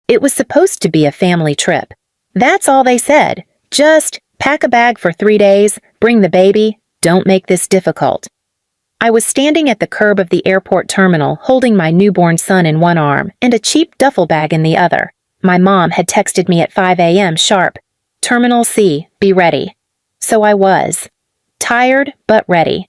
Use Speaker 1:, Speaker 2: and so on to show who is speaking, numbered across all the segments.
Speaker 1: It was supposed to be a family trip. That's all they said. Just pack a bag for 3 days, bring the baby, don't make this difficult. I was standing at the curb of the airport terminal holding my newborn son in one arm and a cheap duffel bag in the other. My mom had texted me at 5 a.m. sharp, "Terminal C, be ready." So I was. Tired, but ready.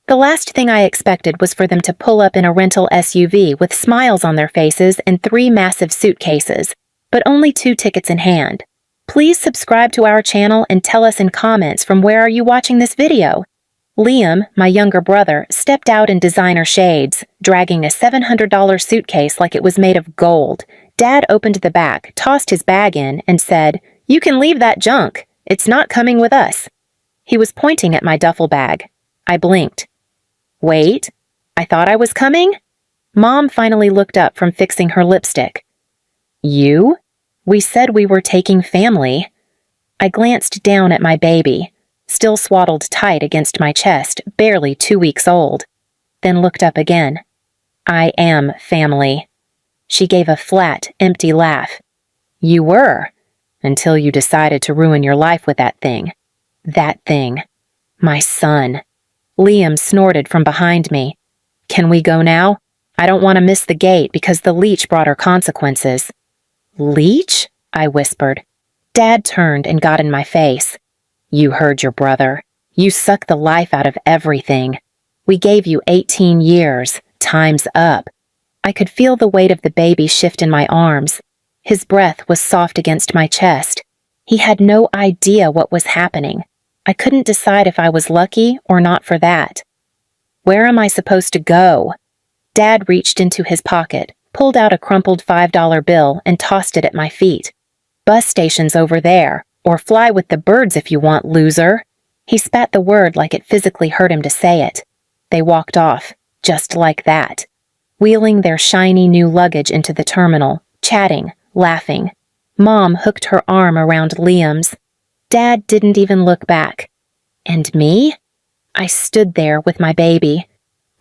Speaker 1: The last thing I expected was for them to pull up in a rental SUV with smiles on their faces and 3 massive suitcases, but only 2 tickets in hand. Please subscribe to our channel and tell us in comments from where are you watching this video. Liam, my younger brother, stepped out in designer shades, dragging a $700 suitcase like it was made of gold. Dad opened the back, tossed his bag in, and said, "You can leave that junk. It's not coming with us." He was pointing at my duffel bag. I blinked. Wait, I thought I was coming? Mom finally looked up from fixing her lipstick. You? We said we were taking family. I glanced down at my baby, still swaddled tight against my chest, barely 2 weeks old, then looked up again. I am family. She gave a flat, empty laugh. You were, until you decided to ruin your life with that thing. That thing. My son. Liam snorted from behind me. Can we go now? I don't want to miss the gate because the leech brought her consequences. Leech? I whispered. Dad turned and got in my face. You heard your brother. You suck the life out of everything. We gave you 18 years. Time's up. I could feel the weight of the baby shift in my arms. His breath was soft against my chest. He had no idea what was happening. I couldn't decide if I was lucky or not for that. Where am I supposed to go? Dad reached into his pocket, pulled out a crumpled $5 bill, and tossed it at my feet. Bus station's over there, or fly with the birds if you want, loser. He spat the word like it physically hurt him to say it. They walked off, just like that, wheeling their shiny new luggage into the terminal, chatting, laughing. Mom hooked her arm around Liam's. Dad didn't even look back. And me? I stood there with my baby,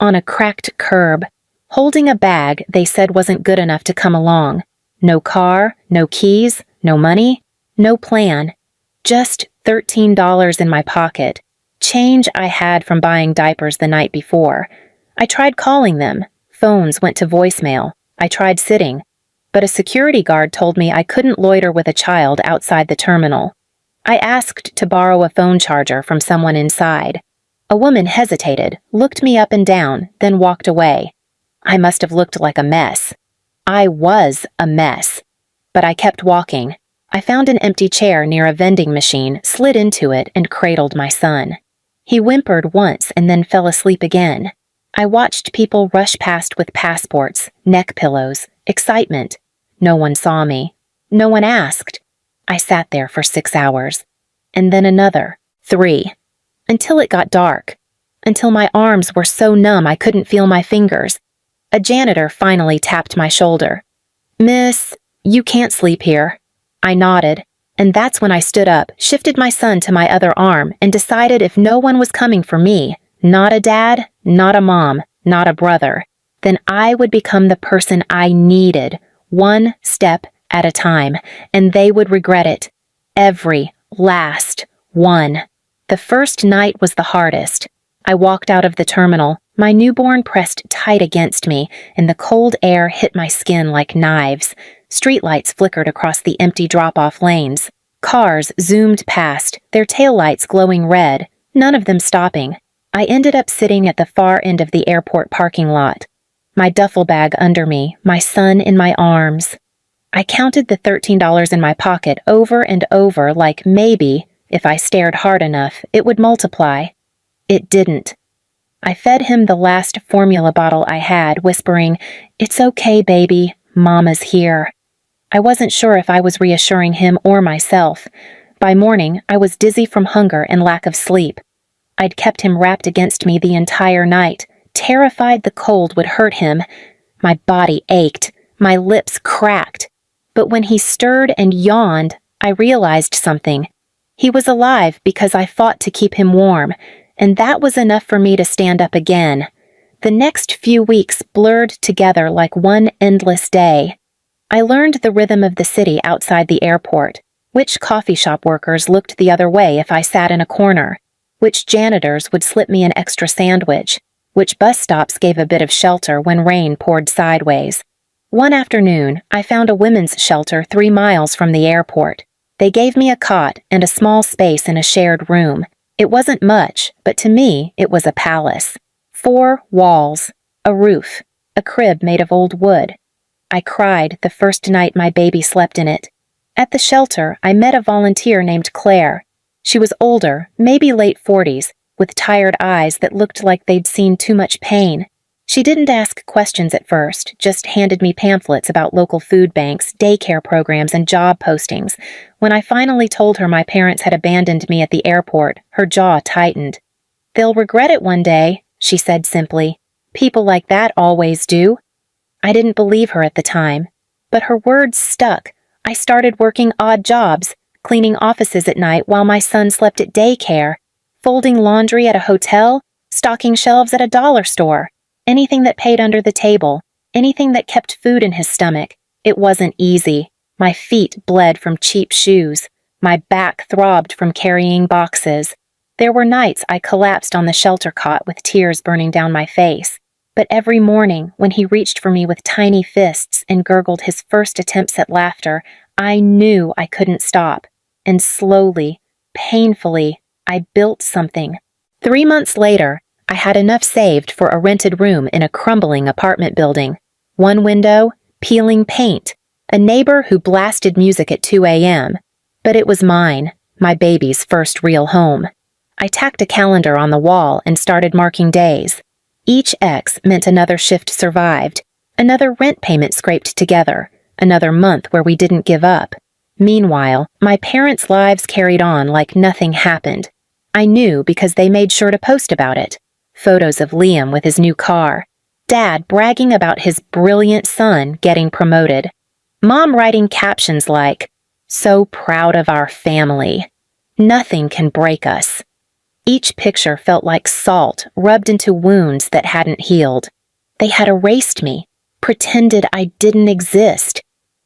Speaker 1: on a cracked curb, holding a bag they said wasn't good enough to come along. No car, no keys, no money, no plan. Just $13 in my pocket, change I had from buying diapers the night before. I tried calling them. Phones went to voicemail. I tried sitting, but a security guard told me I couldn't loiter with a child outside the terminal. I asked to borrow a phone charger from someone inside. A woman hesitated, looked me up and down, then walked away. I must have looked like a mess. I was a mess. But I kept walking. I found an empty chair near a vending machine, slid into it, and cradled my son. He whimpered once and then fell asleep again. I watched people rush past with passports, neck pillows, excitement. No one saw me. No one asked. I sat there for 6 hours. And then another, 3. Until it got dark. Until my arms were so numb I couldn't feel my fingers. A janitor finally tapped my shoulder. Miss, you can't sleep here. I nodded, and that's when I stood up, shifted my son to my other arm, and decided if no one was coming for me, not a dad, not a mom, not a brother, then I would become the person I needed, one step at a time, and they would regret it. Every last one. The first night was the hardest. I walked out of the terminal, my newborn pressed tight against me, and the cold air hit my skin like knives. Streetlights flickered across the empty drop-off lanes. Cars zoomed past, their taillights glowing red, none of them stopping. I ended up sitting at the far end of the airport parking lot. My duffel bag under me, my son in my arms. I counted the $13 in my pocket over and over like maybe, if I stared hard enough, it would multiply. It didn't. I fed him the last formula bottle I had, whispering, "It's okay, baby, Mama's here." I wasn't sure if I was reassuring him or myself. By morning, I was dizzy from hunger and lack of sleep. I'd kept him wrapped against me the entire night, terrified the cold would hurt him. My body ached, my lips cracked. But when he stirred and yawned, I realized something. He was alive because I fought to keep him warm, and that was enough for me to stand up again. The next few weeks blurred together like one endless day. I learned the rhythm of the city outside the airport, which coffee shop workers looked the other way if I sat in a corner, which janitors would slip me an extra sandwich, which bus stops gave a bit of shelter when rain poured sideways. One afternoon, I found a women's shelter 3 miles from the airport. They gave me a cot and a small space in a shared room. It wasn't much, but to me, it was a palace. 4 walls, a roof, a crib made of old wood. I cried the first night my baby slept in it. At the shelter, I met a volunteer named Claire. She was older, maybe late 40s, with tired eyes that looked like they'd seen too much pain. She didn't ask questions at first, just handed me pamphlets about local food banks, daycare programs, and job postings. When I finally told her my parents had abandoned me at the airport, her jaw tightened. "They'll regret it one day," she said simply. "People like that always do." I didn't believe her at the time, but her words stuck. I started working odd jobs, cleaning offices at night while my son slept at daycare, folding laundry at a hotel, stocking shelves at a dollar store. Anything that paid under the table, anything that kept food in his stomach. It wasn't easy. My feet bled from cheap shoes. My back throbbed from carrying boxes. There were nights I collapsed on the shelter cot with tears burning down my face. But every morning, when he reached for me with tiny fists and gurgled his first attempts at laughter, I knew I couldn't stop. And slowly, painfully, I built something. 3 months later, I had enough saved for a rented room in a crumbling apartment building. 1 window, peeling paint, a neighbor who blasted music at 2 a.m. But it was mine, my baby's first real home. I tacked a calendar on the wall and started marking days. Each X meant another shift survived, another rent payment scraped together, another month where we didn't give up. Meanwhile, my parents' lives carried on like nothing happened. I knew because they made sure to post about it. Photos of Liam with his new car. Dad bragging about his brilliant son getting promoted. Mom writing captions like, "So proud of our family. Nothing can break us." Each picture felt like salt rubbed into wounds that hadn't healed. They had erased me, pretended I didn't exist.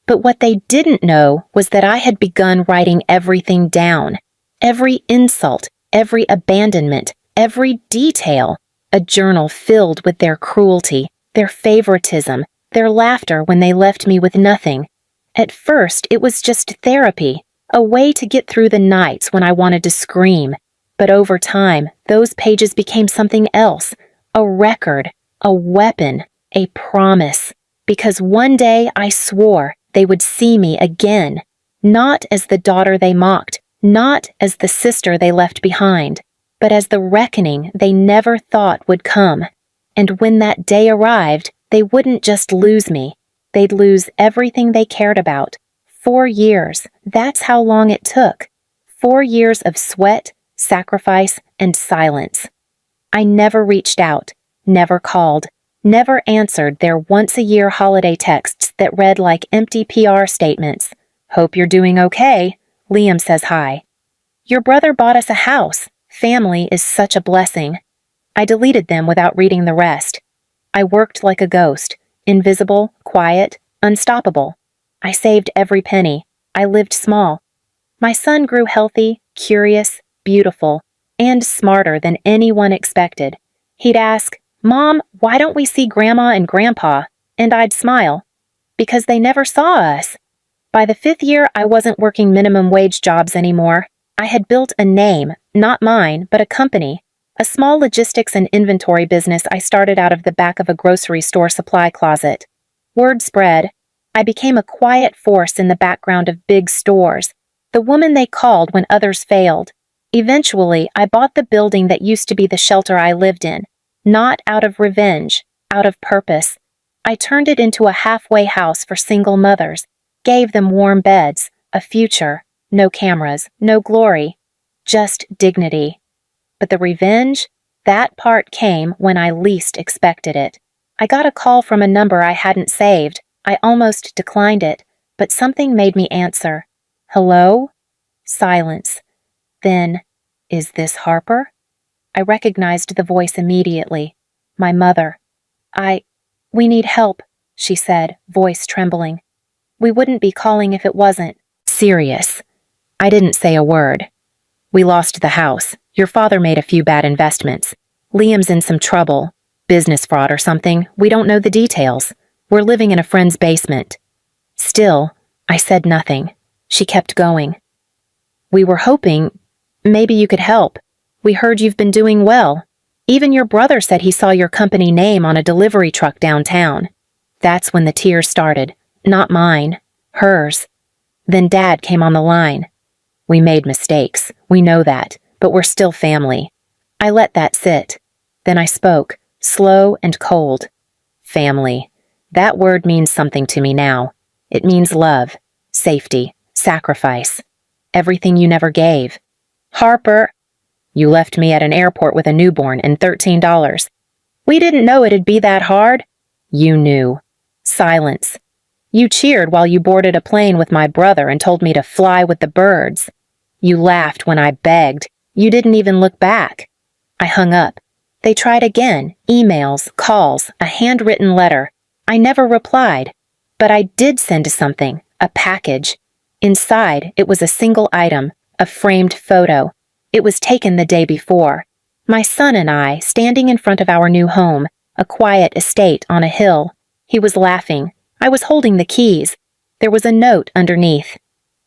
Speaker 1: But what they didn't know was that I had begun writing everything down. Every insult, every abandonment, every detail. A journal filled with their cruelty, their favoritism, their laughter when they left me with nothing. At first, it was just therapy, a way to get through the nights when I wanted to scream. But over time, those pages became something else, a record, a weapon, a promise. Because one day I swore they would see me again, not as the daughter they mocked, not as the sister they left behind, but as the reckoning they never thought would come. And when that day arrived, they wouldn't just lose me. They'd lose everything they cared about. 4 years, that's how long it took. 4 years of sweat, sacrifice, and silence. I never reached out, never called, never answered their once-a-year holiday texts that read like empty PR statements. "Hope you're doing okay. Liam says hi. Your brother bought us a house. Family is such a blessing." I deleted them without reading the rest. I worked like a ghost, invisible, quiet, unstoppable. I saved every penny. I lived small. My son grew healthy, curious, beautiful, and smarter than anyone expected. He'd ask, "Mom, why don't we see Grandma and Grandpa?" And I'd smile. Because they never saw us. By the 5th year, I wasn't working minimum wage jobs anymore. I had built a name, not mine, but a company. A small logistics and inventory business I started out of the back of a grocery store supply closet. Word spread. I became a quiet force in the background of big stores, the woman they called when others failed. Eventually, I bought the building that used to be the shelter I lived in, not out of revenge, out of purpose. I turned it into a halfway house for single mothers, gave them warm beds, a future, no cameras, no glory, just dignity. But the revenge, that part came when I least expected it. I got a call from a number I hadn't saved. I almost declined it, but something made me answer. "Hello?" Silence. Then, "Is this Harper?" I recognized the voice immediately. My mother. "We need help," she said, voice trembling. We wouldn't be calling if it wasn't serious. I didn't say a word. We lost the house. Your father made a few bad investments. Liam's in some trouble. Business fraud or something. We don't know the details. We're living in a friend's basement. Still, I said nothing. She kept going. We were hoping maybe you could help. We heard you've been doing well. Even your brother said he saw your company name on a delivery truck downtown. That's when the tears started. Not mine. Hers. Then Dad came on the line. We made mistakes. We know that. But we're still family. I let that sit. Then I spoke, slow and cold. Family. That word means something to me now. It means love, safety, sacrifice. Everything you never gave. Harper, you left me at an airport with a newborn and $13. We didn't know it'd be that hard. You knew. Silence. You cheered while you boarded a plane with my brother and told me to fly with the birds. You laughed when I begged. You didn't even look back. I hung up. They tried again, emails, calls, a handwritten letter. I never replied. But I did send something, a package. Inside, it was a single item, a framed photo. It was taken the day before. My son and I, standing in front of our new home, a quiet estate on a hill. He was laughing. I was holding the keys. There was a note underneath.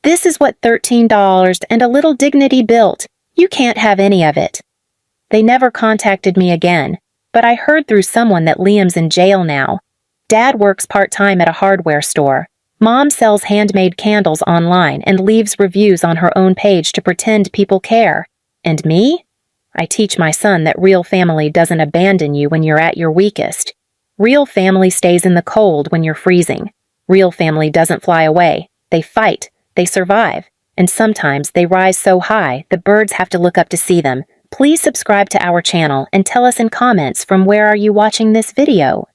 Speaker 1: This is what $13 and a little dignity built. You can't have any of it. They never contacted me again, but I heard through someone that Liam's in jail now. Dad works part-time at a hardware store. Mom sells handmade candles online and leaves reviews on her own page to pretend people care. And me? I teach my son that real family doesn't abandon you when you're at your weakest. Real family stays in the cold when you're freezing. Real family doesn't fly away. They fight. They survive. And sometimes they rise so high the birds have to look up to see them. Please subscribe to our channel and tell us in comments from where are you watching this video.